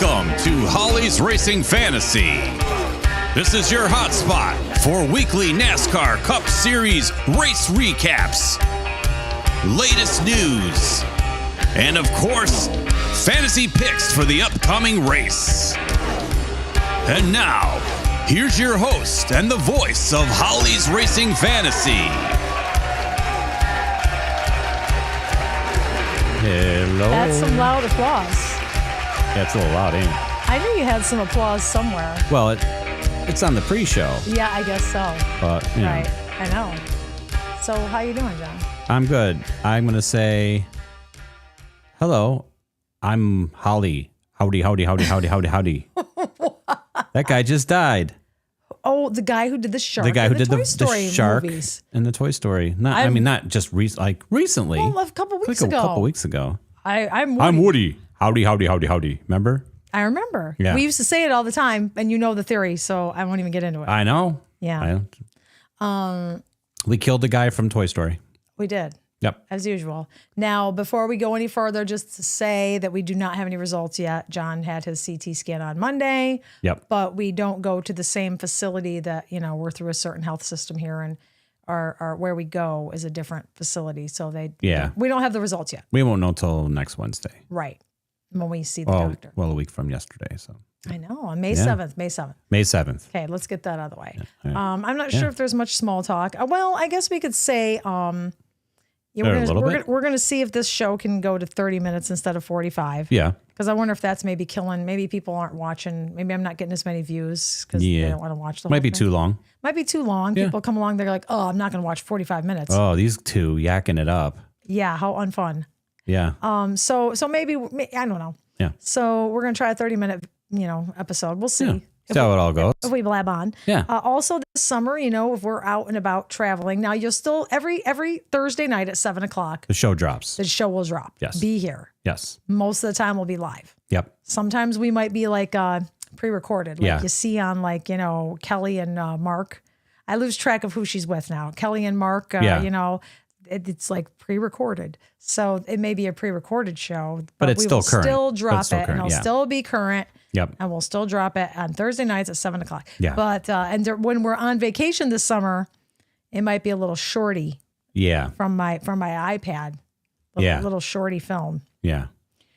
Welcome to Holly's Racing Fantasy. This is your hotspot for weekly NASCAR Cup Series race recaps, latest news, and of course, fantasy picks for the upcoming race. And now, here's your host and the voice of Holly's Racing Fantasy. Hello. That's some loud applause. Yeah, it's a little loud, ain't it? I knew you had some applause somewhere. Well, it's on the pre-show. Yeah, I guess so. But, you know. Right, I know. So how you doing, John? I'm good. I'm going to say, hello, I'm Holly. Howdy, howdy, howdy, howdy, howdy, howdy. That guy just died. Oh, the guy who did the shark. The guy who did Toy the Story shark movies. in the Toy Story. Not just recently. Well, a couple weeks like ago. A couple weeks ago. I'm Woody. I'm Woody. Howdy, howdy, howdy, howdy. Remember? I remember. Yeah. We used to say it all the time, and you know the theory, so I won't even get into it. I know. Yeah. We killed the guy from Toy Story. We did. Yep. As usual. Now, before we go any further, just to say that we do not have any results yet. John had his CT scan on Monday. Yep. But we don't go to the same facility that, we're through a certain health system here, and our where we go is a different facility. So we don't have the results yet. We won't know till next Wednesday. Right. When we see the doctor. Well, a week from yesterday. So I know. On May 7th. May 7th. May 7th. Okay, let's get that out of the way. Yeah. I'm not sure if there's much small talk. Well, I guess we could say we're going to see if this show can go to 30 minutes instead of 45. Yeah. Because I wonder if that's maybe killing. Maybe people aren't watching. Maybe I'm not getting as many views because they don't want to watch the whole Might be thing. too long. Might be too long. Yeah. People come along, they're like, oh, I'm not going to watch 45 minutes. Oh, these two yakking it up. Yeah, how unfun. Yeah. So maybe, I don't know. Yeah. So we're going to try a 30-minute, episode. We'll see. Yeah. See how it all goes. If we blab on. Yeah. Also this summer, if we're out and about traveling, now you'll still, every Thursday night at 7:00, The show drops. the show will drop. Yes. Be here. Yes. Most of the time we'll be live. Yep. Sometimes we might be like pre-recorded, like you see on Kelly and Mark. I lose track of who she's with now. Kelly and Mark, it's like pre-recorded. So it may be a pre-recorded show, but it's we still will current. still drop still it, current, and it'll still be current. Yep. And we'll still drop it on Thursday nights at 7:00. Yeah. But when we're on vacation this summer, it might be a little shorty. Yeah. From my iPad. Little shorty film. Yeah.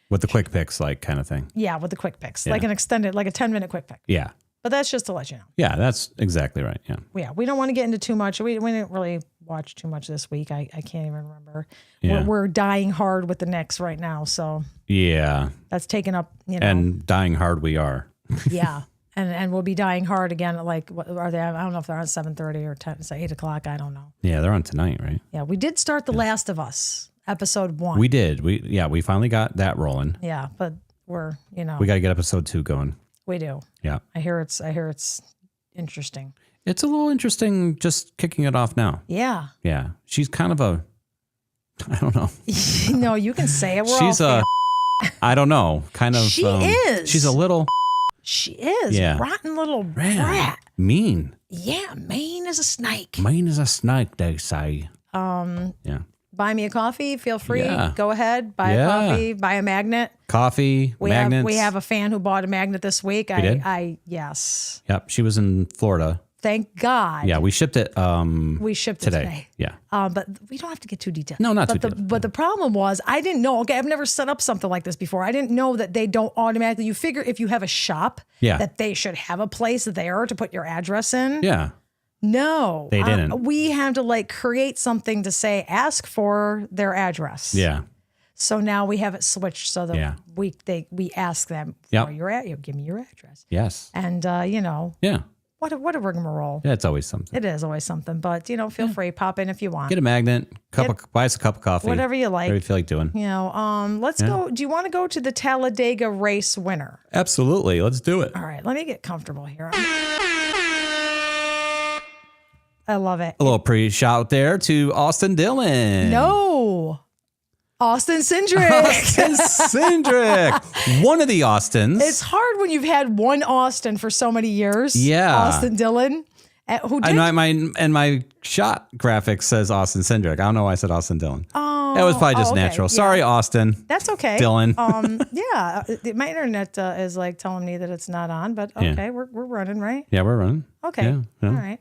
With the quick picks, kind of thing. Yeah, with the quick picks, Yeah. like an extended, like a 10-minute quick pick. Yeah. But that's just to let you know. Yeah, that's exactly right. Yeah. Yeah, we don't want to get into too much. We didn't really watch too much this week. I can't even remember. Yeah. We're dying hard with the Knicks right now, so Yeah. that's taken up. And dying hard we are. Yeah, and we'll be dying hard again. What are they? I don't know if they're on 7:30 or 10. It's 8:00. I don't know. Yeah, they're on tonight, right? Yeah, we did start The Last of Us episode 1. We did. We finally got that rolling. Yeah, but we're We got to get episode 2 going. we do. Yeah. I hear it's interesting. It's a little interesting just kicking it off now. Yeah. Yeah. She's kind of I don't know. No, you can say it. She's I don't know, kind of. She is. She's a little. She is. Yeah. Rotten little brat. Mean. Yeah, mean as a snake. Mean as a snake, they say. Yeah. Buy me a coffee. Feel free. Yeah. Go ahead. Buy a coffee. Buy a magnet. Coffee, magnets. We have a fan who bought a magnet this week. Yes. Yep. She was in Florida. Thank God. Yeah, we shipped it. We shipped it today. Yeah. But we don't have to get too detailed. No, not too detailed. But the problem was I didn't know. Okay, I've never set up something like this before. I didn't know that they don't automatically. You figure if you have a shop, that they should have a place there to put your address in. Yeah. No, they didn't. We have to create something to say ask for their address. Yeah. So now we have it switched so that we ask them for give me your address. Yes. And Yeah. What a rigmarole. Yeah, it's always something. It is always something, but feel free, pop in if you want. Get a magnet, buy us a cup of coffee. Whatever you like. Whatever you feel like doing. Let's go. Do you want to go to the Talladega race winner? Absolutely. Let's do it. All right, let me get comfortable here. I love it. A little pre-shout there to Austin Dillon. No. Austin Cindric. Austin Cindric. One of the Austins. It's hard when you've had one Austin for so many years. Yeah. Austin Dillon. Who did? My shot graphic says Austin Cindric. I don't know why I said Austin Dillon. Oh, That was probably just natural. Yeah. Sorry, Austin. That's okay. Dylan. My internet is like telling me that it's not on, but okay, we're running, right? Yeah, we're running. Okay. Yeah. All right.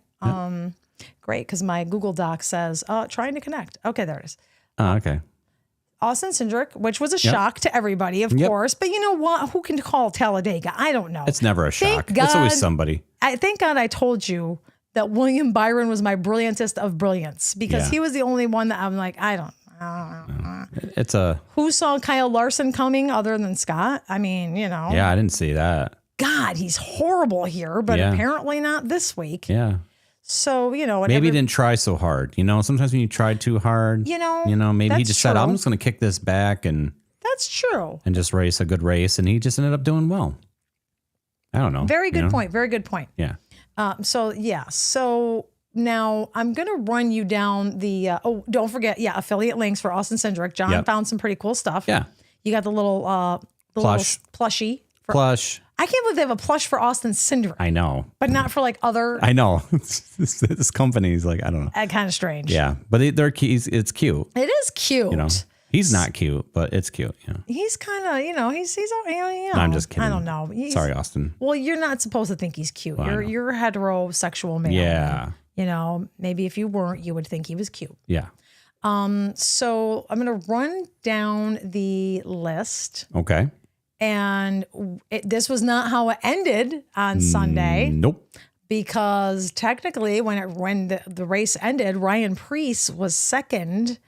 Great, because my Google Doc says trying to connect. Okay, there it is. Oh, okay. Austin Cindric, which was a shock to everybody, of course. But you know what? Who can call Talladega? I don't know. It's never a shock. Thank God, it's always somebody. Thank God I told you that William Byron was my brilliantest of brilliance, because he was the only one that I'm like, I don't know. It's a... Who saw Kyle Larson coming other than Scott? I mean, you know. Yeah, I didn't see that. God, he's horrible here, but apparently not this week. Yeah. So, you know, maybe he didn't try so hard. You know, sometimes when you try too hard, you know, maybe he just said, I'm just going to kick this back and that's true. And just race a good race. And he just ended up doing well. I don't know. Very good point. Very good point. Yeah. So now I'm going to run you down the, don't forget, affiliate links for Austin Cindric. John found some pretty cool stuff. Yeah. You got the little, Plush. Little plushie. Plush. I can't believe they have a plush for Austin Cindric. I know. But not for like other. I know. this company's like, I don't know. Kind of strange. Yeah. But it's cute. It is cute. You know, he's not cute, but it's cute. Yeah. He's kind of, you know, he's No, I'm just kidding. I don't know. Sorry, Austin. Well, you're not supposed to think he's cute. Well, you're a heterosexual male. Yeah. You know, maybe if you weren't, you would think he was cute. Yeah. So I'm going to run down the list. Okay. And this was not how it ended on Sunday. Nope. Because technically, when the race ended, Ryan Preece was second,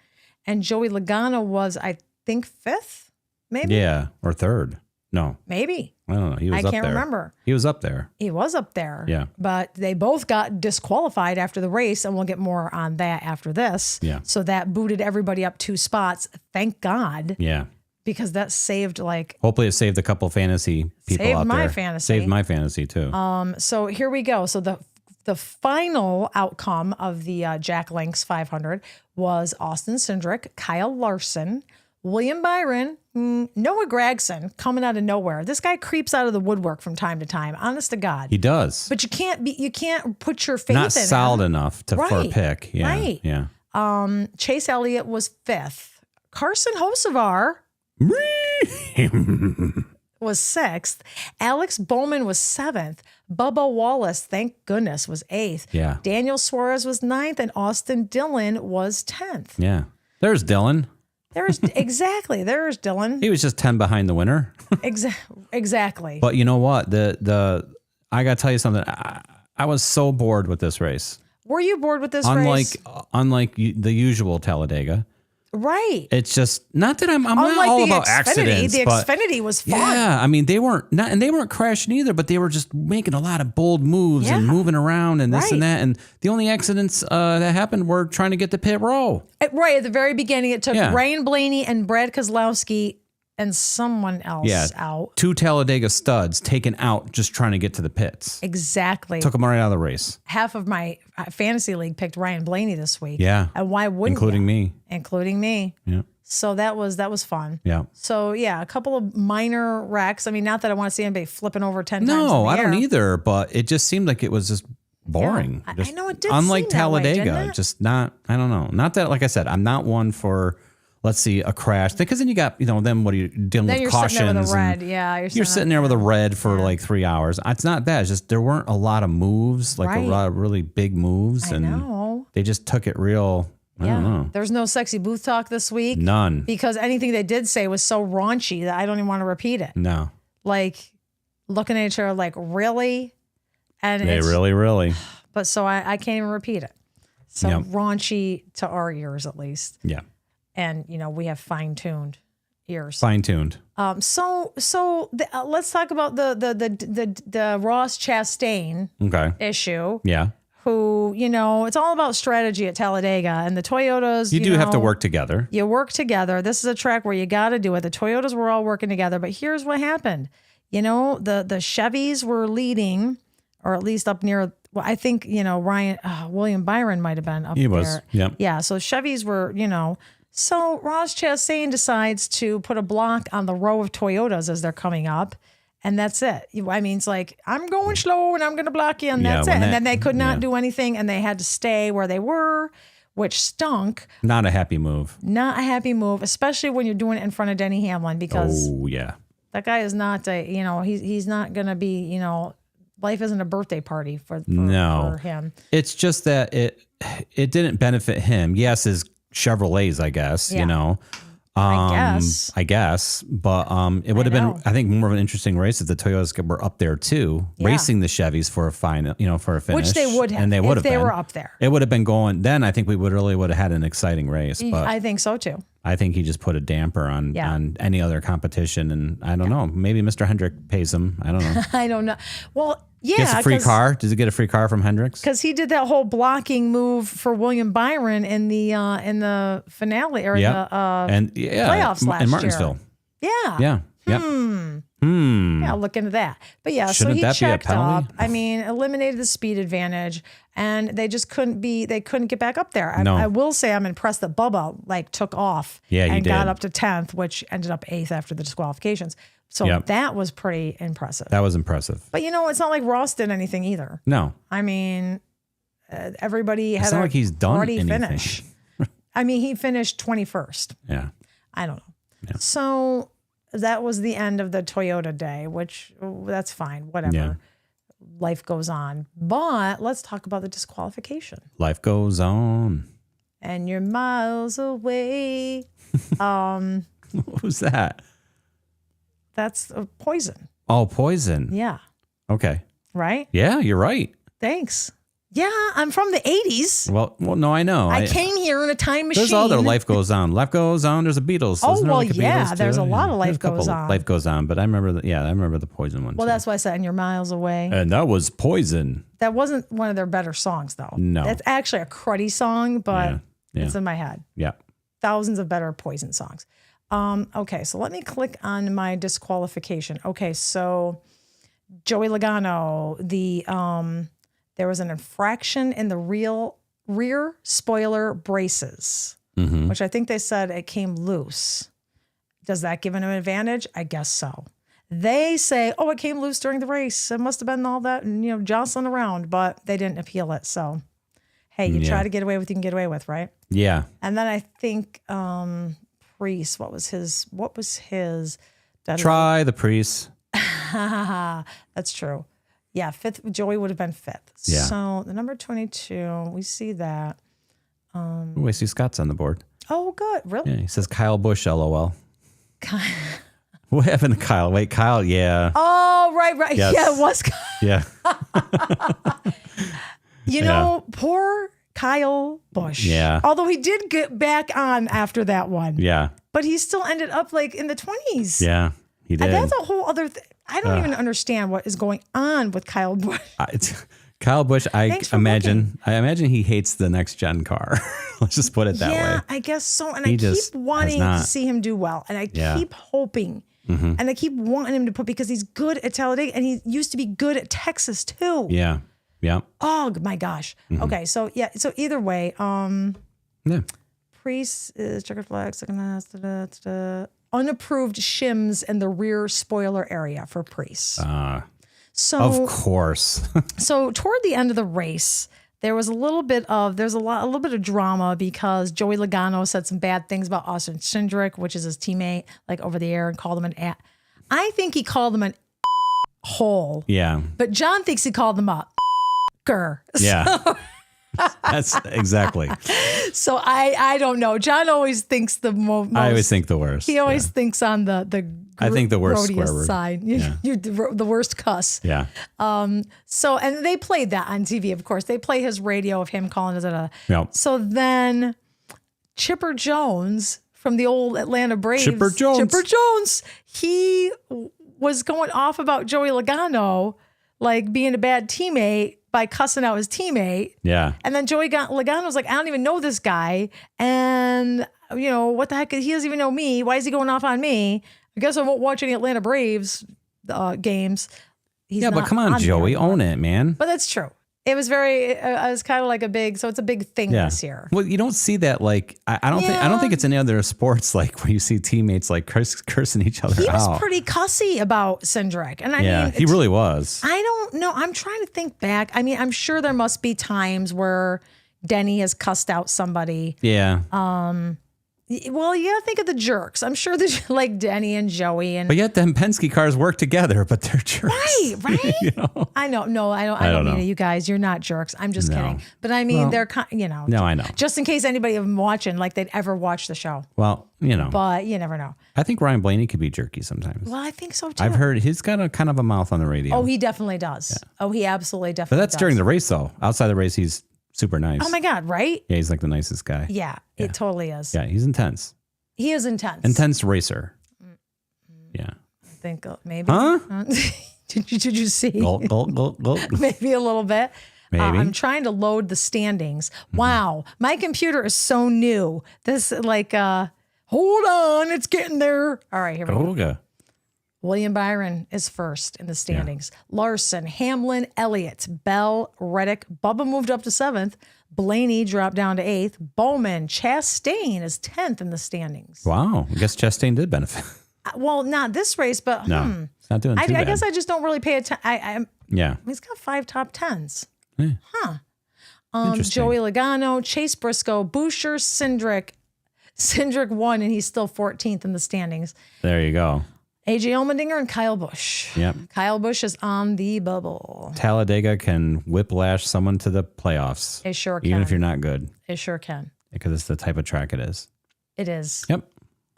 and Joey Logano was, I think, fifth, maybe. Yeah, or third. No, maybe. I don't know. He was I up can't there. remember. He was up there. He was up there. Yeah. But they both got disqualified after the race, and we'll get more on that after this. Yeah. So that booted everybody up 2 spots. Thank God. Yeah. Because that saved hopefully it saved a couple fantasy people out there. Saved my fantasy too. So here we go. So the final outcome of the Jack Links 500 was Austin Cindric, Kyle Larson, William Byron, Noah Gragson coming out of nowhere. This guy creeps out of the woodwork from time to time. Honest to God, he does. But you can't put your faith in him. Not solid enough for a pick. Yeah. Right. Yeah. Chase Elliott was 5th. Carson Hocevar was 6th. Alex Bowman was 7th. Bubba Wallace, thank goodness, was 8th. Yeah. Daniel Suarez was 9th, and Austin Dillon was 10th. Yeah. There's Dylan. There's Dylan. He was just 10 behind the winner. Exactly. But you know what? I got to tell you something. I was so bored with this race. Were you bored with this race? Unlike the usual Talladega. Right. It's just not that I'm not all about accidents. The Xfinity was fun. Yeah, I mean they weren't crashing either, but they were just making a lot of bold moves and moving around and this and that. And the only accidents that happened were trying to get to pit row. Right at the very beginning, it took Ryan Blaney and Brad Keselowski and someone else out. 2 Talladega studs taken out just trying to get to the pits. Exactly. Took them right out of the race. Half of my fantasy league picked Ryan Blaney this week. Yeah. And why wouldn't Including me. Including me. Yeah. So that was fun. Yeah. So a couple of minor wrecks. I mean, not that I want to see anybody flipping over 10 times in the No, I air. don't either, but it just seemed like it was just boring. Yeah. Just, I know it did unlike seem that way, Talladega, didn't it? just not, I don't know. Not that, like I said, I'm not one for, let's see, a crash. Because then you got, then what are you dealing Then with you're cautions? sitting there with a red. Yeah. You're sitting there with a red for like 3 hours. It's not that. It's just there weren't a lot of moves, like a lot of really big moves. I know. They just took it real, I don't know. There's no sexy booth talk this week. None. Because anything they did say was so raunchy that I don't even want to repeat it. No. Like looking at each other like, really? And They really. But so I can't even repeat it. So raunchy to our ears, at least. Yeah. And, we have fine-tuned ears. Fine-tuned. So let's talk about the Ross Chastain issue. Yeah. Who, it's all about strategy at Talladega, and the Toyotas. You do have to work together. You work together. This is a track where you got to do it. The Toyotas were all working together, but here's what happened. The Chevys were leading, or at least up near. Well, I think William Byron might have been up there. He was. Yeah. Yeah. So Chevys were. So Ross Chastain decides to put a block on the row of Toyotas as they're coming up. And that's it. I mean, it's like, I'm going slow and I'm going to block you, and that's it. And then they could not do anything, and they had to stay where they were, which stunk. Not a happy move. Not a happy move, especially when you're doing it in front of Denny Hamlin, because that guy is not he's not going to be, life isn't a birthday party for him. It's just that it didn't benefit him. Yes, his Chevrolets, I guess, I guess, but it would have been, I think, more of an interesting race if the Toyotas were up there too, racing the Chevys for a for a finish, which they would have, and they would have been. Were up there. It would have been going. Then I think we would have had an exciting race. But I think so too. I think he just put a damper on any other competition, and I don't know. Maybe Mr. Hendrick pays him. I don't know. I don't know. Well. Yeah, gets a free car. Does he get a free car from Hendricks? Because he did that whole blocking move for William Byron in the finale or the playoffs last year. In Martinsville. Yeah. Yeah, I'll look into that. But yeah, Shouldn't so he that checked be a penalty? up. I mean, eliminated the speed advantage, and they just couldn't get back up there. No. I will say I'm impressed that Bubba took off and got up to 10th, which ended up 8th after the disqualifications. So that was pretty impressive. That was impressive. But it's not like Ross did anything either. No. I mean, everybody had like he's done anything. Finish. I mean, he finished 21st. Yeah. I don't know. Yeah. So that was the end of the Toyota day, which that's fine. Whatever. Yeah. Life goes on. But let's talk about the disqualification. Life goes on. And you're miles away. What was that? That's Poison. Oh, Poison. Yeah. Okay. Right? Yeah, you're right. Thanks. Yeah, I'm from the 80s. Well, no, I know. I came here in a time machine. There's other Life Goes On. Life Goes On. There's a Beatles. Oh, well, there's a lot of Life Goes On. Life Goes On, but I remember the Poison one. Well, that's why I said, and you're miles away. And that was Poison. That wasn't one of their better songs, though. No. That's actually a cruddy song, but it's in my head. Yeah. Thousands of better Poison songs. Okay, so let me click on my disqualification. Okay, so Joey Logano, there was an infraction in the rear spoiler braces, which I think they said it came loose. Does that give him an advantage? I guess so. They say, it came loose during the race. It must have been all that, jostling around, but they didn't appeal it. So, hey, you try to get away with, you can get away with, right? Yeah. And then I think Priest, what was his? Try the Priest. That's true. Yeah, fifth. Joey would have been fifth. Yeah. So the number 22, we see that. I see Scott's on the board. Oh, good. Really? Yeah, he says Kyle Busch, LOL. What happened to Kyle? Wait, Kyle, yeah. Oh, right. Yes. Yeah, it was Kyle. Yeah. Poor Kyle Busch. Yeah. Although he did get back on after that one. Yeah. But he still ended up in the 20s. Yeah, he did. And that's a whole other thing. I don't even understand what is going on with Kyle Busch. Kyle Busch, I imagine he hates the next gen car. Let's just put it that way. Yeah, I guess so. And I keep wanting to see him do well. And I keep hoping. And I keep wanting him to because he's good at Talladega and he used to be good at Texas too. Yeah. Yeah. Oh my gosh. Okay. So so either way, Priest is checkered flag, unapproved shims in the rear spoiler area for Priest. So of course. So toward the end of the race, there was a little bit of drama because Joey Logano said some bad things about Austin Cindric, which is his teammate, over the air, and called him an I think he called him an hole. Yeah. But John thinks he called him a Yeah. That's exactly. So I don't know. John always thinks the most. I always think the worst. He always thinks on the I think the worst swear word side. You're the worst cuss. Yeah. So and they played that on TV. Of course, they play his radio of him calling it Yep. So then Chipper Jones from the old Atlanta Braves. Chipper Jones. He was going off about Joey Logano being a bad teammate by cussing out his teammate. Yeah. And then Joey Logano was like, I don't even know this guy. And, what the heck? He doesn't even know me. Why is he going off on me? I guess I won't watch any Atlanta Braves games. But come on, Joey. Own it, man. But that's true. It was it was kind of so it's a big thing this year. Well, you don't see that I don't think it's any other sports where you see teammates cursing each other out. He was pretty cussy about Cindric. And I mean, he really was. I don't know. I'm trying to think back. I mean, I'm sure there must be times where Denny has cussed out somebody. Yeah. Well, you gotta think of the jerks. I'm sure there's like Denny and Joey and. But yet, them Penske cars work together, but they're jerks. Right. You know? I know. No, I don't mean it, you guys. You're not jerks. I'm just kidding. But I mean, they're No, I know. Just in case anybody of them watching, like they'd ever watch the show. Well, But you never know. I think Ryan Blaney could be jerky sometimes. Well, I think so too. I've heard he's got a kind of a mouth on the radio. Oh, he definitely does. Yeah. Oh, he absolutely definitely. But that's does. during the race, though. Outside the race, he's super nice. Oh my God! Right? Yeah, he's like the nicest guy. Yeah, it totally is. Yeah, he's intense. He is intense. Intense racer. Yeah. I think maybe. Huh? Did you see? Gulp, gulp, gulp, gulp. Maybe a little bit. Maybe. I'm trying to load the standings. Wow, my computer is so new. This hold on, it's getting there. All right, here we go. Okay. William Byron is first in the standings. Yeah. Larson, Hamlin, Elliott, Bell, Reddick. Bubba moved up to 7th. Blaney dropped down to 8th. Bowman, Chastain is 10th in the standings. Wow. I guess Chastain did benefit. Well, not this race, but no, it's not doing too bad. I guess I just don't really pay attention. Yeah. He's got 5 top 10s. Yeah. Huh. Joey Logano, Chase Briscoe, Boucher, Cindric. Cindric won, and he's still 14th in the standings. There you go. AJ Allmendinger and Kyle Busch. Yep. Kyle Busch is on the bubble. Talladega can whiplash someone to the playoffs. It sure can. Even if you're not good. It sure can. Because it's the type of track it is. It is. Yep.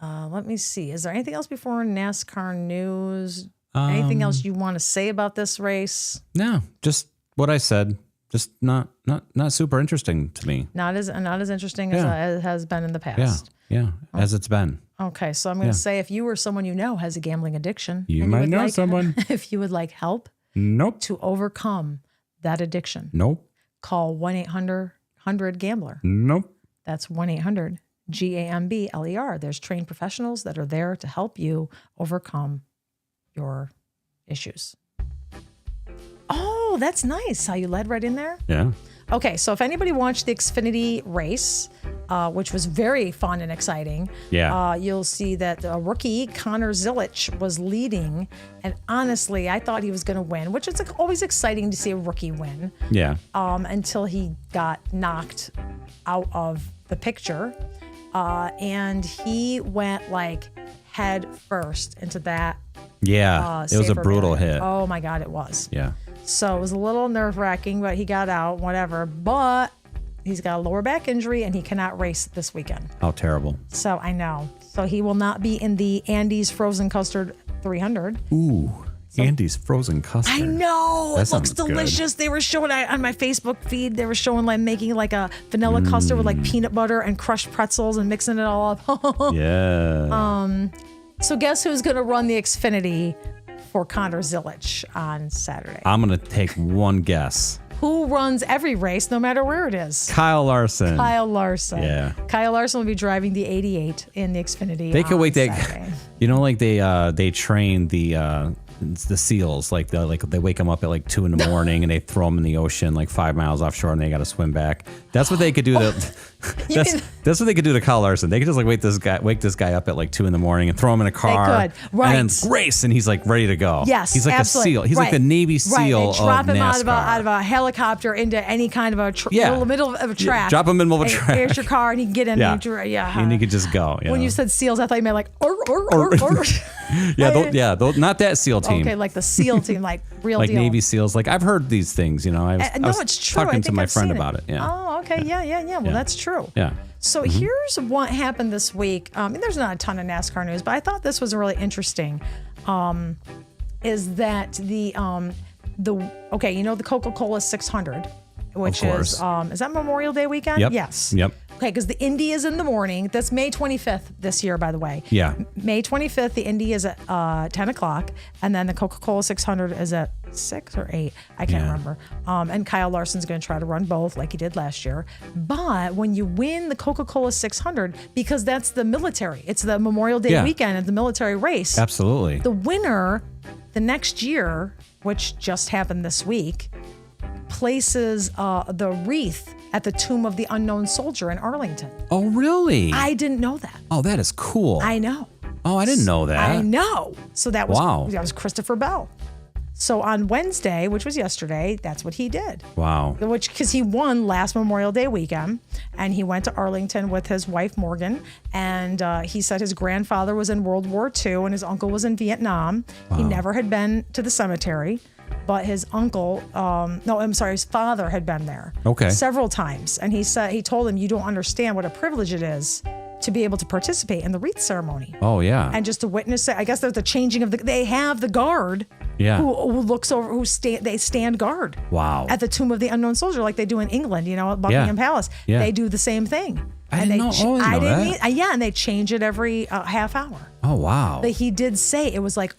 Let me see. Is there anything else before NASCAR news? Anything else you want to say about this race? No, just what I said. Just not super interesting to me. Not as interesting as it has been in the past. Yeah, as it's been. Okay, so I'm going to say if you or someone you know has a gambling addiction, you might know someone. If you would like help, to overcome that addiction, call 1-800-100-GAMBLER. That's 1-800-GAMBLER. There's trained professionals that are there to help you overcome your issues. Oh, that's nice how you led right in there. Yeah. Okay, so if anybody watched the Xfinity race, which was very fun and exciting, you'll see that the rookie Connor Zilic was leading. And honestly, I thought he was going to win, which is always exciting to see a rookie win. Yeah. Until he got knocked out of the picture. And he went like head first into that. Yeah, it was a brutal hit. Oh my God, it was. Yeah. So it was a little nerve-wracking, but he got out, whatever. But he's got a lower back injury, and he cannot race this weekend. Oh, terrible. So I know. So he will not be in the Andy's Frozen Custard 300. Ooh, Andy's Frozen Custard. I know. That it looks delicious. Good. They were showing on my Facebook feed, they were showing like making like a vanilla custard with like peanut butter and crushed pretzels and mixing it all up. Yeah. So guess who's going to run the Xfinity for Connor Zilic on Saturday? I'm going to take one guess. Who runs every race, no matter where it is? Kyle Larson. Yeah. Kyle Larson will be driving the 88 in the Xfinity. They can wait. Like they train the seals. Like they wake them up at like 2 a.m. and they throw them in the ocean like 5 miles offshore, and they got to swim back. That's what they could do. That's what they could do to Kyle Larson. They could just like wake this guy up at like 2 a.m. and throw him in a car. They could, right? And then race, and he's like ready to go. Yes, he's like absolutely. a SEAL. He's like a Navy SEAL of drop him NASCAR. out of a helicopter into any kind of a middle of a track. Drop him in the middle of a track. Here's your car, and he can get in. And he could just go. When you said SEALs, I thought you meant like not that SEAL team. Okay, like the SEAL team, like real like deal. Navy SEAls. Like I've heard these things. I was it's true. talking to my friend about it. Yeah. Oh, okay. Yeah. Well, that's true. Yeah. So here's what happened this week. There's not a ton of NASCAR news, but I thought this was really interesting. Is that the Coca-Cola 600, which is that Memorial Day weekend? Yep. Yes. Yep. Okay, because the Indy is in the morning. That's May 25th this year, by the way. Yeah. May 25th, the Indy is at 10 o'clock, and then the Coca-Cola 600 is at 6 or 8. I can't remember. And Kyle Larson's going to try to run both like he did last year. But when you win the Coca-Cola 600, because that's the military, it's the Memorial Day weekend, it's the military race. Absolutely. The winner the next year, which just happened this week, places the wreath at the Tomb of the Unknown Soldier in Arlington. Oh, really? I didn't know that. Oh, that is cool. I know. Oh, I didn't know that. I know. So that was Wow. That was Christopher Bell. So on Wednesday, which was yesterday, that's what he did. Wow. Because he won last Memorial Day weekend, and he went to Arlington with his wife Morgan, and he said his grandfather was in World War II and his uncle was in Vietnam. Wow. He never had been to the cemetery, but his his father had been there. Okay. Several times, and he told him, "You don't understand what a privilege it is to be able to participate in the wreath ceremony." Oh yeah. And just to witness it. I guess there's the changing of they have the guard. Yeah. Who looks over? They stand guard. Wow. At the Tomb of the Unknown Soldier, like they do in England, at Buckingham Palace. Yeah. They do the same thing. I didn't know that. Yeah, and they change it every half hour. Oh wow. But he did say it was like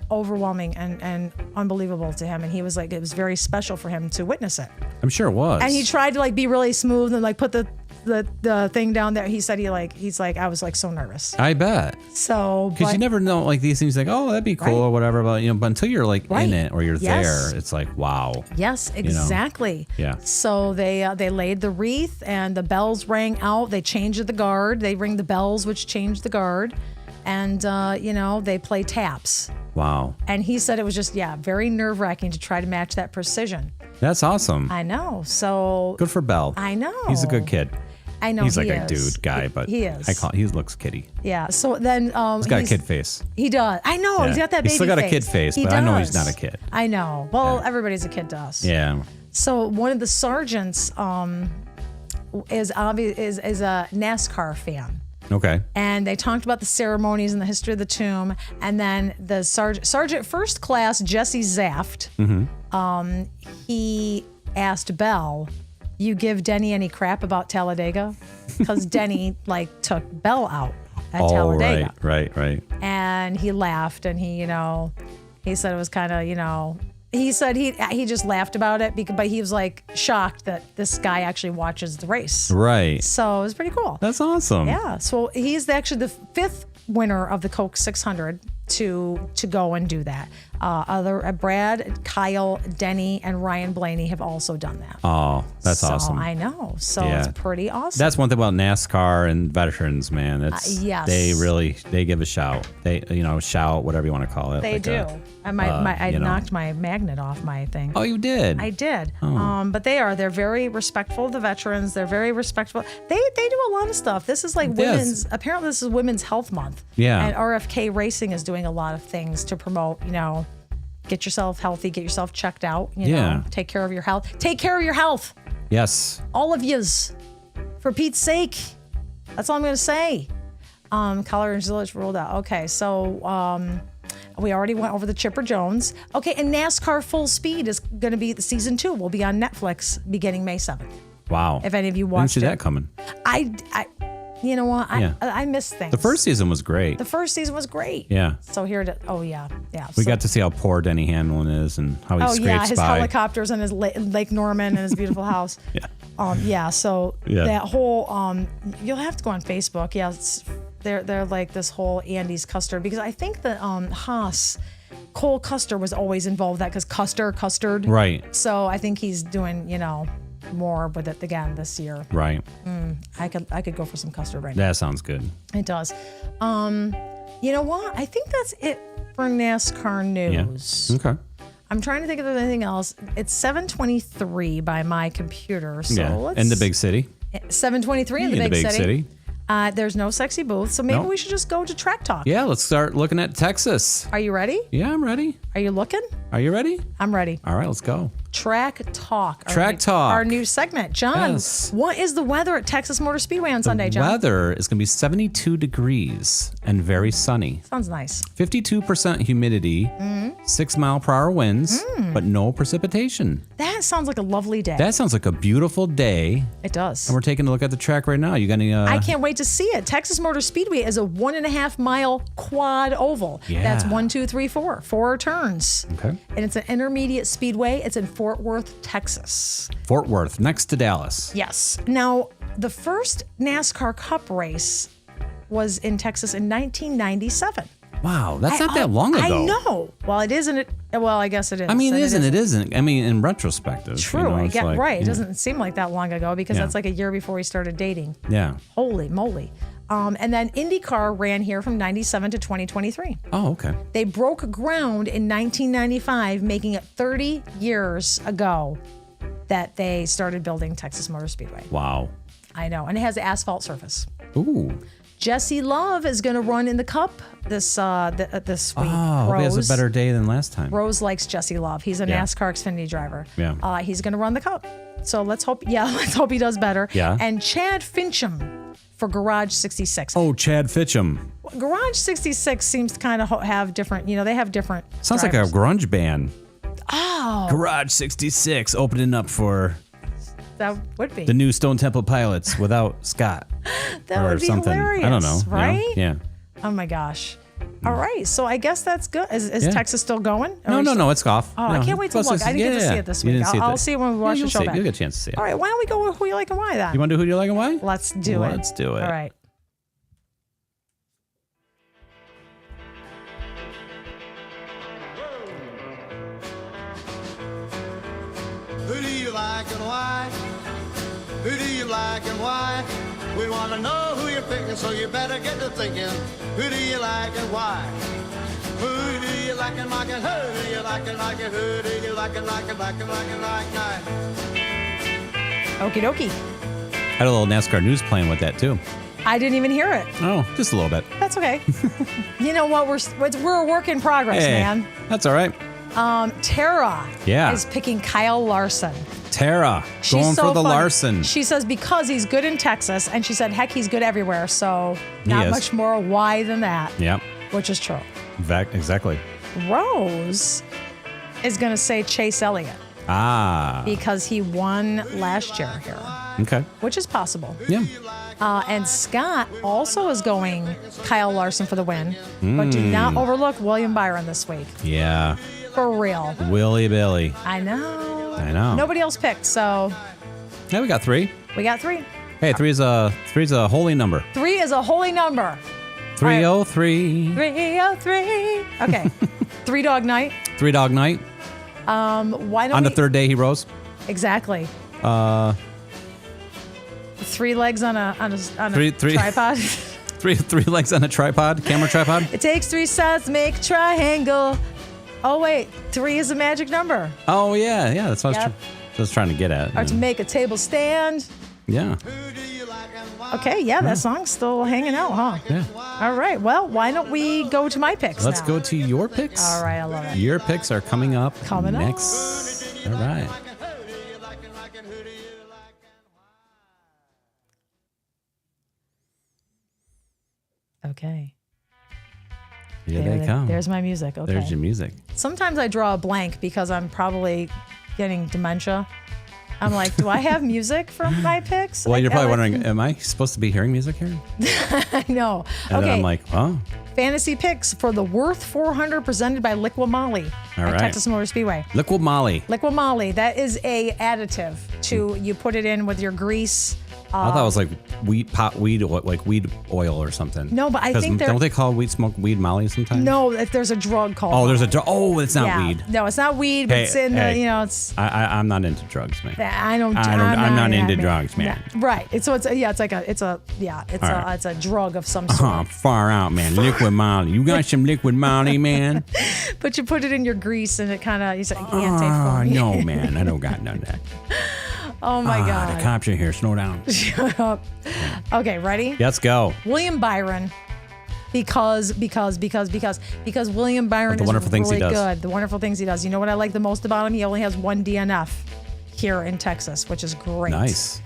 overwhelming and unbelievable to him, and he was like, it was very special for him to witness it. I'm sure it was. And he tried to be really smooth and put the thing down there. He said he's like, I was so nervous. I bet. So because you never know these things oh, that'd be cool or whatever, but but until you're in it or you're there, it's like wow. Yes, exactly. Yeah. So they laid the wreath and the bells rang out. They changed the guard. They ring the bells, which changed the guard, and they play taps. Wow. And he said it was just very nerve-wracking to try to match that precision. That's awesome. I know. So good for Bell. I know. He's a good kid. I know he's like a dude guy, but he is. He looks kiddie. Yeah. So then he's got a kid face. He does. I know. Yeah. He's got that baby face. He's still got a kid face, but I know he's not a kid. I know. Well, everybody's a kid to us. Yeah. So one of the sergeants is a NASCAR fan. Okay. And they talked about the ceremonies and the history of the tomb. And then the Sergeant First Class Jesse Zaft, he asked Bell, "You give Denny any crap about Talladega?" Because Denny took Bell out at Talladega. Right. And he laughed, and he said it was kind of, he said he just laughed about it but he was shocked that this guy actually watches the race. Right. So it was pretty cool. That's awesome. Yeah. So he's actually the 5th winner of the Coke 600 to go and do that. Brad, Kyle, Denny, and Ryan Blaney have also done that. Oh, that's awesome. I know. So it's pretty awesome. That's one thing about NASCAR and veterans, man. It's yes. they give a shout. They shout, whatever you want to call it. They do. I knocked my magnet off my thing. Oh, you did? I did. But they're very respectful of the veterans. They're very respectful. They do a lot of stuff. This is apparently this is Women's Health Month. Yeah. And RFK Racing is doing a lot of things to promote, get yourself healthy, get yourself checked out, take care of your health. Take care of your health. Yes. All of yous. For Pete's sake. That's all I'm going to say. Collar and Zillage ruled out. Okay, so we already went over the Chipper Jones. Okay, and NASCAR Full Speed is going to be season 2. Will be on Netflix beginning May 7th. Wow. If any of you watched Didn't see that coming. You know what? I miss things. The first season was great. The first season was great. Yeah. So here it is. Oh, yeah. We got to see how poor Denny Hamlin is and how he scrapes his by. Helicopters and his Lake Norman and his beautiful house. Yeah. So that whole, you'll have to go on Facebook. Yeah. They're like this whole Andy's Custard, because I think that Haas, Cole Custer was always involved with that, because Custard. Right. So I think he's doing, more with it again this year. Right. I could go for some custard right now. That sounds good. It does. You know what? I think that's it for NASCAR news. Yeah. Okay. I'm trying to think if there's anything else. It's 7:23 by my computer. So let's in the big city. 7:23 in the big city. There's no sexy booth, so maybe we should just go to Track Talk. Yeah, let's start looking at Texas. Are you ready? Yeah, I'm ready. Are you looking? Are you ready? I'm ready. All right, let's go. Track Talk. Our new segment. John, what is the weather at Texas Motor Speedway on Sunday, John? The weather is going to be 72 degrees and very sunny. Sounds nice. 52% humidity, 6 mile per hour winds, but no precipitation. That sounds like a lovely day. That sounds like a beautiful day. It does. And we're taking a look at the track right now. You got any? I can't wait to see it. Texas Motor Speedway is a 1.5 mile quad oval. Yeah. That's 1, 2, 3, 4. 4 turns. Okay. And it's an intermediate speedway. It's in Fort Worth, Texas. Fort Worth, next to Dallas. Yes. Now, the first NASCAR Cup race was in Texas in 1997. Wow, that's not that long ago. I know. Well, it isn't. Well, I guess it is. I mean, it isn't. I mean, in retrospective. True. Right. It doesn't seem like that long ago, because that's like a year before we started dating. Yeah. Holy moly. And then IndyCar ran here from 97 to 2023. Oh, okay. They broke ground in 1995, making it 30 years ago that they started building Texas Motor Speedway. Wow. I know. And it has asphalt surface. Ooh. Jesse Love is going to run in the Cup this week. Oh, he has a better day than last time. Rose likes Jesse Love. He's a NASCAR Xfinity driver. Yeah. He's going to run the Cup. So let's hope he does better. Yeah. And Chad Fincham for Garage 66. Oh, Chad Fincham. Garage 66 seems to kind of have different, they have different Sounds drivers. like a grunge band. Oh. Garage 66 opening up for That would be. the new Stone Temple Pilots without Scott. That or would be something. hilarious. I don't know. Right? Yeah. Oh my gosh. All right. So I guess that's good. Is Texas still going? No, it's off. Oh, No. I can't wait to Plus look. it's- I didn't get to yeah, see it this you week. didn't see it I'll see it when we watch the show back. You'll get a chance to see it. All right. Why don't we go with Who You Like and Why then? You want to do Who You Like and Why? Let's do it. Let's do it. All right. Who do you like and why? Who do you like and why? We want to know who you're picking, so you better get to thinking. Who do you like and why? Who do you like and like and who do you like and like and who do you like and like and like and like and like? Okie dokie. I had a little NASCAR news playing with that too. I didn't even hear it. Oh, just a little bit. That's okay. You know what? We're a work in progress, Hey, man. that's all right. Tara Yeah. is picking Kyle Larson. Tara, She's going so for the fun. Larson. She says because he's good in Texas, and she said, heck, he's good everywhere. So not is. much more why than that, Yep, which is true. exactly. Rose is going to say Chase Elliott Ah, because he won last year here, okay. which is possible. Yeah. And Scott also is going Kyle Larson for the win. But do not overlook William Byron this week. Yeah. For real. Willy Billy. I know. Nobody else picked, so Yeah, we got 3. we got 3. Hey, three's a holy number. 3 is a holy number. 303. 303. Okay. 3 Dog Night. 3 Dog Night. Why don't On the we- third day he rose. Exactly. 3 legs on a Three- tripod. Three legs on a tripod, camera tripod. It takes 3 sides to make a triangle. Oh wait, 3 is a magic number. Oh yeah, that's what Yep. I was trying to get at. Or to make a table stand. Yeah. Okay, yeah, that song's still hanging out, huh? Yeah. All right. Well, why don't we go to my picks Let's now? go to your picks. All right, I love it. Your picks are coming up Coming up. next. All right. Okay. Here they come. There's my music. Okay. There's your music. Sometimes I draw a blank because I'm probably getting dementia. I'm like, do I have music for my picks? Well, you're probably like, wondering, am I supposed to be hearing music here? I know. And then Okay. I'm like, oh, Fantasy picks for the Würth 400 presented by LIQUI MOLY All at right. Texas Motor Speedway. Liquid Molly. LIQUI MOLY, that is a additive to, you put it in with your grease. I thought it was like weed oil or something. No, but I 'Cause think they're- don't they call weed Molly sometimes? No, if there's a drug called. Oh, there's a Molly. drug. Oh, it's not Yeah. weed. No, it's not weed, but Hey, it's in hey. the, it's. I'm not into drugs, man. I'm not into man. drugs, man. No. Right. It's a drug of some sort. Oh, far out, man. Liquid Molly. You got some Liquid Molly, man? But you put it in your grease and it kind of, it's like Oh, anti-foamy. no, man. I don't got none of that. Oh my The God. cops are here. Slow down. Shut up. Okay, ready? Let's go. William Byron. Because William Byron The is wonderful things he really does. good. The wonderful things he does. You know what I like the most about him? He only has 1 DNF here in Texas, which is great. Nice.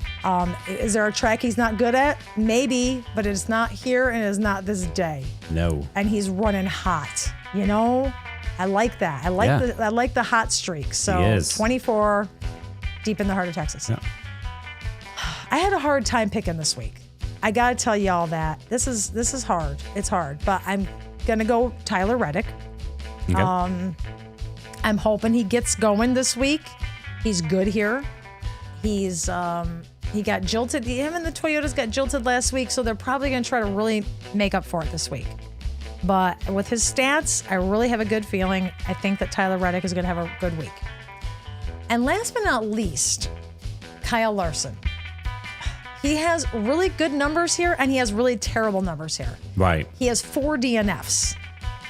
Is there a track he's not good at? Maybe, but it's not here and it's not this day. No. And he's running hot. You know, I like that. I like the hot streak. So He is. 24, deep in the heart of Texas. Yeah. I had a hard time picking this week. I gotta tell y'all that this is hard. It's hard, but I'm gonna go Tyler Reddick. Okay. I'm hoping he gets going this week. He's good here. He got jilted. Him and the Toyotas got jilted last week, so they're probably gonna try to really make up for it this week. But with his stats, I really have a good feeling. I think that Tyler Reddick is gonna have a good week. And last but not least, Kyle Larson. He has really good numbers here, and he has really terrible numbers here. Right. He has 4 DNFs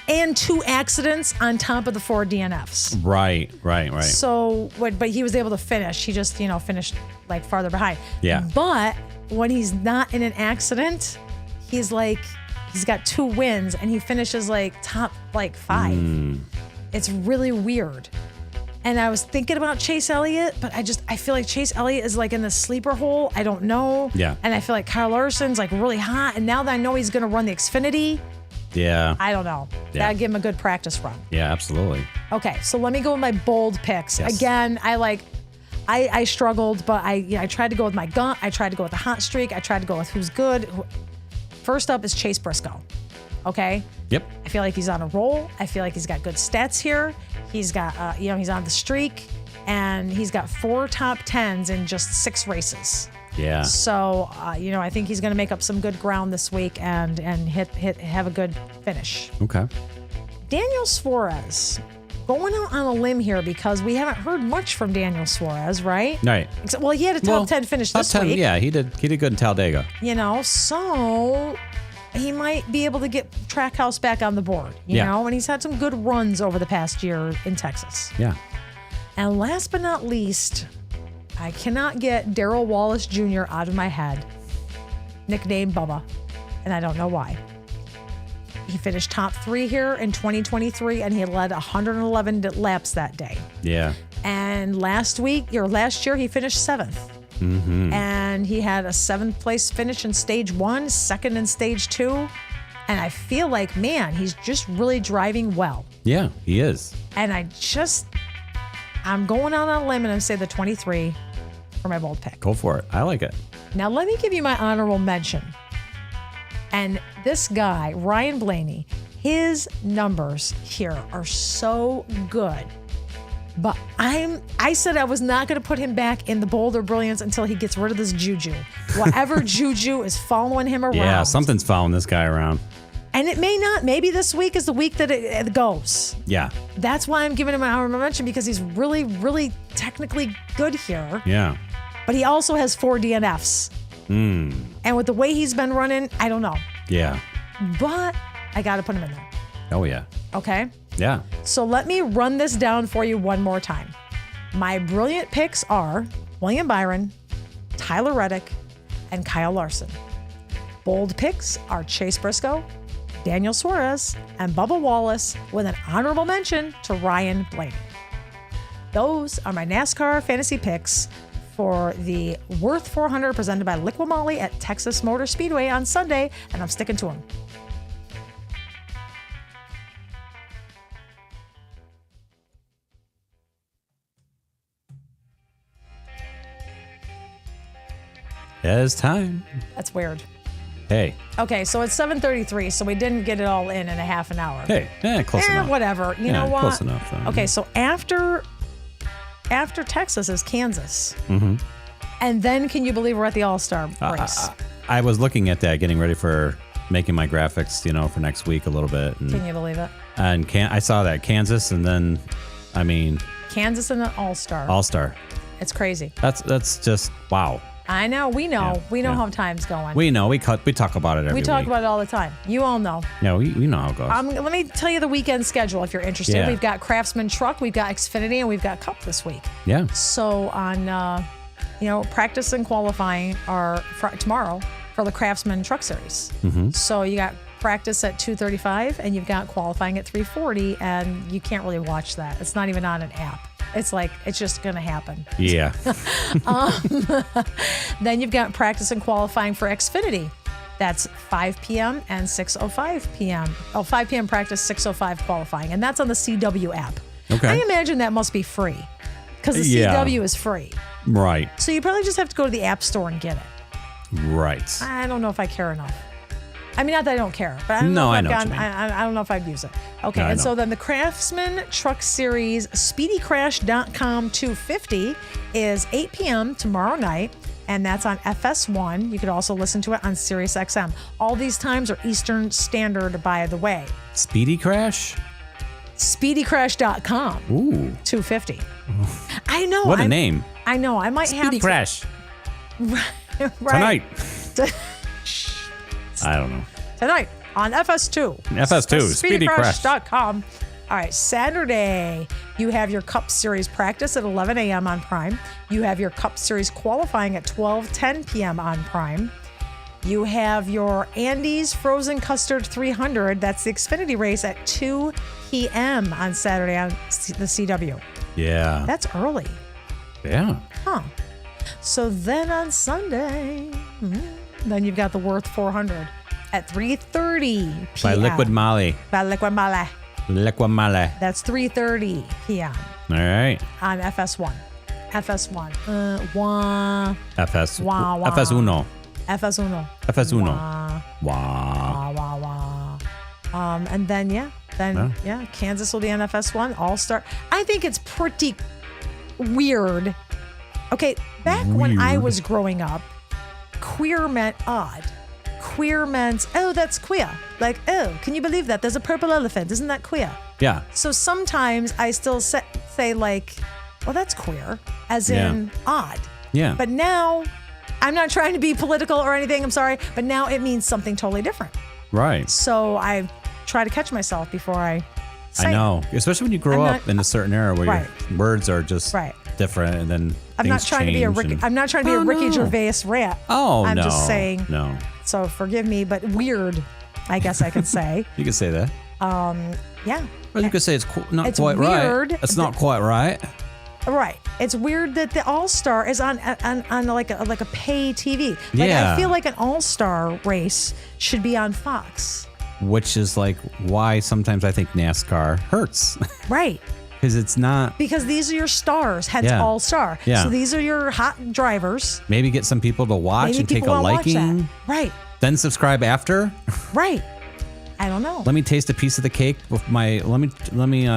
and 2 accidents on top of the 4 DNFs. Right. So, but he was able to finish. He just, finished like farther behind. Yeah. But when he's not in an accident, he's got 2 wins, and he finishes like top 5. It's really weird. And I was thinking about Chase Elliott, but I feel like Chase Elliott is like in the sleeper hole. I don't know. Yeah. And I feel like Kyle Larson's like really hot. And now that I know he's going to run the Xfinity, Yeah. I don't know. Yeah. That'd give him a good practice run. Yeah, absolutely. Okay, so let me go with my bold picks. Yes. Again, I struggled, but I tried to go with my gut. I tried to go with the hot streak. I tried to go with who's good. First up is Chase Briscoe. Okay? Yep. I feel like he's on a roll. I feel like he's got good stats here. He's got, he's on the streak, and he's got 4 top 10s in just 6 races. Yeah. So, I think he's going to make up some good ground this week and have a good finish. Okay. Daniel Suarez, going out on a limb here because we haven't heard much from Daniel Suarez, right? Right. Well, he had a top 10 finish this week. Yeah, he did good in Talladega. So he might be able to get Trackhouse back on the board, you know, and he's had some good runs over the past year in Texas. Yeah. And last but not least, I cannot get Darrell Wallace Jr. out of my head, nicknamed Bubba, and I don't know why. He finished top 3 here in 2023, and he led 111 laps that day. Yeah. And last year, he finished 7th. Mm-hmm. And he had a 7th place finish in stage 1, 2nd in stage 2. And I feel like, man, he's just really driving well. Yeah, he is. And I'm going out on a limb and I'm say the 23 for my bold pick. Go for it. I like it. Now, let me give you my honorable mention. And this guy, Ryan Blaney, his numbers here are so good. But I said I was not going to put him back in the Boulder Brilliance until he gets rid of this juju. Whatever juju is following him around. Yeah, something's following this guy around. And it may not. Maybe this week is the week that it goes. Yeah. That's why I'm giving him an honorable mention, because he's really, really technically good here. Yeah. But he also has 4 DNFs. And with the way he's been running, I don't know. Yeah. But I got to put him in there. Oh, yeah. Okay? Yeah. So let me run this down for you one more time. My brilliant picks are William Byron, Tyler Reddick, and Kyle Larson. Bold picks are Chase Briscoe, Daniel Suarez, and Bubba Wallace, with an honorable mention to Ryan Blaney. Those are my NASCAR fantasy picks for the Würth 400 presented by LIQUI MOLY at Texas Motor Speedway on Sunday, and I'm sticking to them. It's time. That's weird. Hey. Okay, so it's 7:33, so we didn't get it all in a half an hour. Hey. Close enough. Whatever. You know what? Close enough. Okay, so after Texas is Kansas. Mm-hmm. And then can you believe we're at the All-Star race? I was looking at that, getting ready for making my graphics, for next week a little bit. And, can you believe it? And I saw that Kansas, and then, Kansas and an All-Star. All-Star. It's crazy. That's just wow. I know. We know. Yeah, we know how time's going. We know. We talk about it every week. We talk about it all the time. You all know. Yeah, we know how it goes. Let me tell you the weekend schedule if you're interested. Yeah. We've got Craftsman Truck, we've got Xfinity, and we've got Cup this week. Yeah. So on, practice and qualifying are tomorrow for the Craftsman Truck Series. Mm-hmm. So you got practice at 2:35 and you've got qualifying at 3:40, and you can't really watch that. It's not even on an app. It's like, it's just going to happen. Yeah. Then you've got practice and qualifying for Xfinity. That's 5 p.m. and 6:05 p.m. 5 p.m. practice, 6:05 qualifying. And that's on the CW app. Okay. I imagine that must be free because the CW is free. Right. So you probably just have to go to the app store and get it. Right. I don't know if I care enough. I mean, not that I don't care, but I don't know if I'd use it. Okay, and so then the Craftsman Truck Series SpeedyCrash.com 250 is 8 p.m. tomorrow night, and that's on FS1. You could also listen to it on SiriusXM. All these times are Eastern Standard, by the way. Speedy Crash? SpeedyCrash.com. Ooh. 250. I know. What a name. I know. I might have to. Speedy Crash. Tonight. I don't know. Tonight on FS2. FS2, SpeedyCrash.com. All right, Saturday, you have your Cup Series practice at 11 a.m. on Prime. You have your Cup Series qualifying at 12:10 p.m. on Prime. You have your Andes Frozen Custard 300. That's the Xfinity race at 2 p.m. on Saturday on the CW. Yeah. That's early. Yeah. Huh. So then on Sunday, then you've got the Würth 400 at 3:30 p.m. By Liquid Moly. By Liqui Moly. Liqui Moly. That's 3:30 p.m. All right. on FS1. FS1. Wah. FS. Wah, wah. FS1. FS1. FS1. Wah, Wow. wah, wah, wah. And then, Kansas will be on FS1. All-Star. I think it's pretty weird. Okay, back when I was growing up, queer meant odd. Queer meant, oh, that's queer. Like, oh, can you believe that? There's a purple elephant. Isn't that queer? Yeah. So sometimes I still say like, well, that's queer, as in odd. Yeah. But now, I'm not trying to be political or anything, I'm sorry, but now it means something totally different. Right. So I try to catch myself before I say I know. Especially when you grow I'm up not- in a certain era where Right. your words are just Right. different and then I'm not things trying to be a change Ricky, and- I'm not trying to be a Ricky Gervais rant. Oh, I'm no. just saying. No. So forgive me, but weird, I guess I could say. You could say that. Yeah. Or you could say it's not It's quite weird. right. It's not quite right. Right. It's weird that the All-Star is on like a pay TV. Like Yeah. I feel like an All-Star race should be on Fox. Which is like why sometimes I think NASCAR hurts. Right. Because it's not. Because these are your stars, hence Yeah. All-Star. Yeah. So these are your hot drivers. Maybe get some people to watch Maybe and take people a wanna watch liking. that. Right. Then subscribe after. Right. I don't know. Let me taste a piece of the cake with my. Let me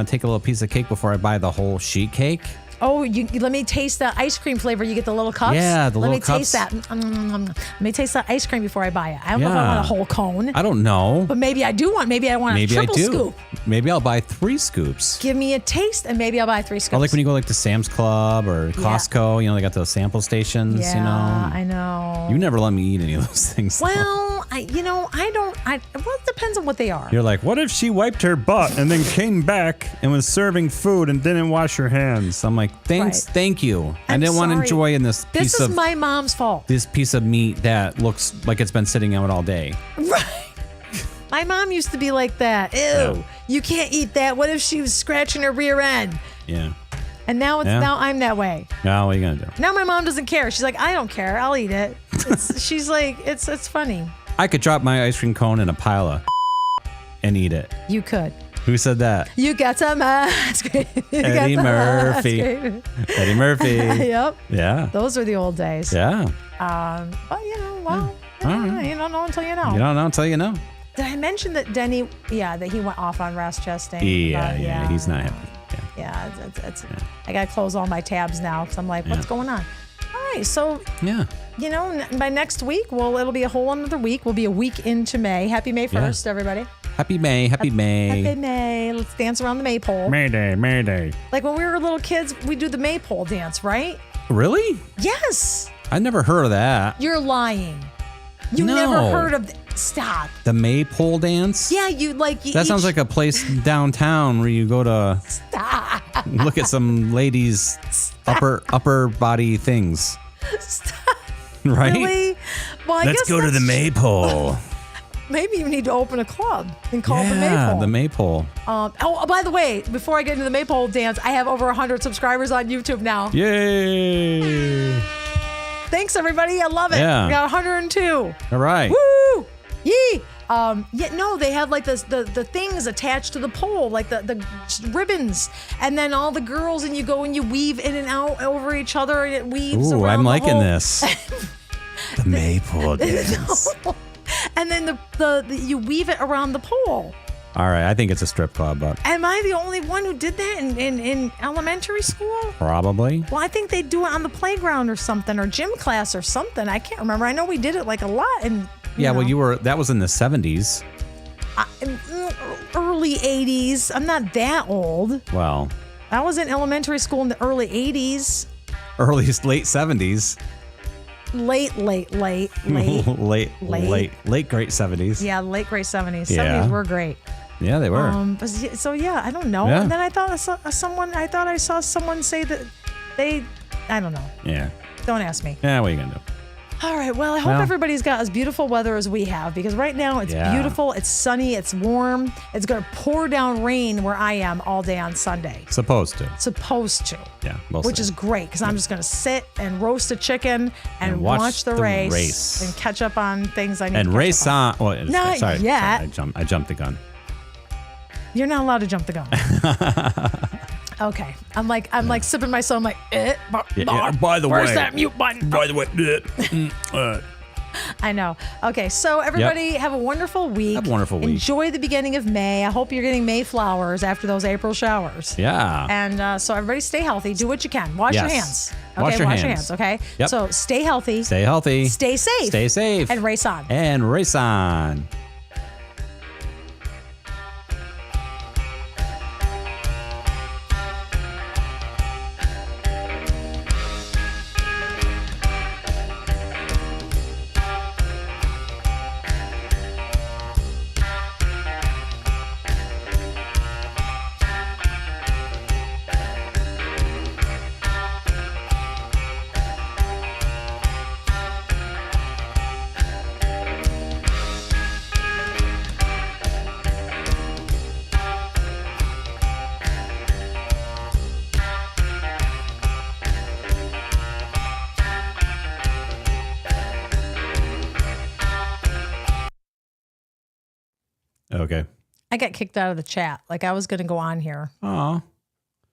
take a little piece of cake before I buy the whole sheet cake. Oh, let me taste that ice cream flavor. You get the little cups. Yeah, the little cups. Let me taste that. Let me taste that ice cream before I buy it. I don't know if I want a whole cone. I don't know. But maybe I do want. Maybe I want a triple scoop. Maybe I'll buy 3 scoops. Give me a taste, and maybe I'll buy 3 scoops. Or like when you go like to Sam's Club or Costco, you know, they got those sample stations. Yeah, you know, I know. You never let me eat any of those things. though. Well, I don't. Well, it depends on what they are. You're like, what if she wiped her butt and then came back and was serving food and didn't wash her hands? I'm like, thanks, Right. thank you. I I'm didn't want to sorry. enjoy in this This piece is of my mom's fault. this piece of meat that looks like it's been sitting out all day. Right. My mom used to be like that. Ew, Yeah. you can't eat that. What if she was scratching her rear end? Yeah. And now now I'm that way. Now what are you gonna do? Now my mom doesn't care. She's like, I don't care. I'll eat it. She's like, it's funny. I could drop my ice cream cone in a pile of and eat it. You could. Who said that? You got some ice cream. You got Eddie some Murphy. ice cream. Eddie Murphy. Yep. Yeah. Those were the old days. Yeah. But well, right. you don't know until you know. You don't know until you know. Did I mention that Denny? Yeah, that he went off on Ross Chastain. Yeah. He's not happy. Yeah, it's I gotta close all my tabs now because I'm like, what's going on? All right, so Yeah. by next week, it'll be a whole another week. We'll be a week into May. Happy May 1st, everybody. Happy May. Happy May. Happy May. Let's dance around the maypole. Mayday. Mayday. Like when we were little kids, we do the maypole dance, right? Really? Yes. I never heard of that. You're lying. You No. never heard of stop. The maypole dance? Yeah, you like That sounds like a place downtown where you go to stop. look at some ladies' upper body things. Stop. Right? Really? Well, I Let's guess go to the that's- maypole. Maybe you need to open a club and call it the Yeah, maypole. the maypole. By the way, before I get into the maypole dance, I have over 100 subscribers on YouTube now. Yay! Thanks, everybody. I love it. Yeah. We got 102. All right. Woo! Yee! They had like the things attached to the pole, like the ribbons, and then all the girls, and you go and you weave in and out over each other, and it weaves Ooh, around I'm the liking whole- this. The maypole dance. And then you weave it around the pole. All right, I think it's a strip club, but Am I the only one who did that in elementary school? probably. Well, I think they do it on the playground or something, or gym class or something. I can't remember. I know we did it like a lot. And Yeah, well, that was in the 70s. early 80s. I'm not that old. Well, I was in elementary school in the early 80s. late 70s. late late great 70s. Yeah, late great 70s. Yeah. 70s were great. Yeah, they were. So yeah, I don't know. Yeah. And then I thought I saw someone say that I don't know. Yeah. Don't ask me. Yeah, what are you gonna do? All right. Well, I hope everybody's got as beautiful weather as we have, because right now it's beautiful. It's sunny. It's warm. It's going to pour down rain where I am all day on Sunday. Supposed to. Yeah. We'll Which see. is great, because I'm just going to sit and roast a chicken and watch the race and catch up on things I need to catch race up on. on. Well, Not sorry, yet. I jumped the gun. You're not allowed to jump the gun. Okay. I'm like sipping my soul. I'm like, by the where's way, that mute button? By the way, I know. Okay, so everybody have a wonderful week. Have a wonderful week. Enjoy the beginning of May. I hope you're getting May flowers after those April showers. Yeah. And so everybody stay healthy. Do what you can. Wash your hands. Okay, Wash your hands. Okay. Yep. So stay healthy. Stay healthy. Stay safe. Stay safe. And race on. And race on. Okay. I got kicked out of the chat. Like, I was going to go on here. Oh.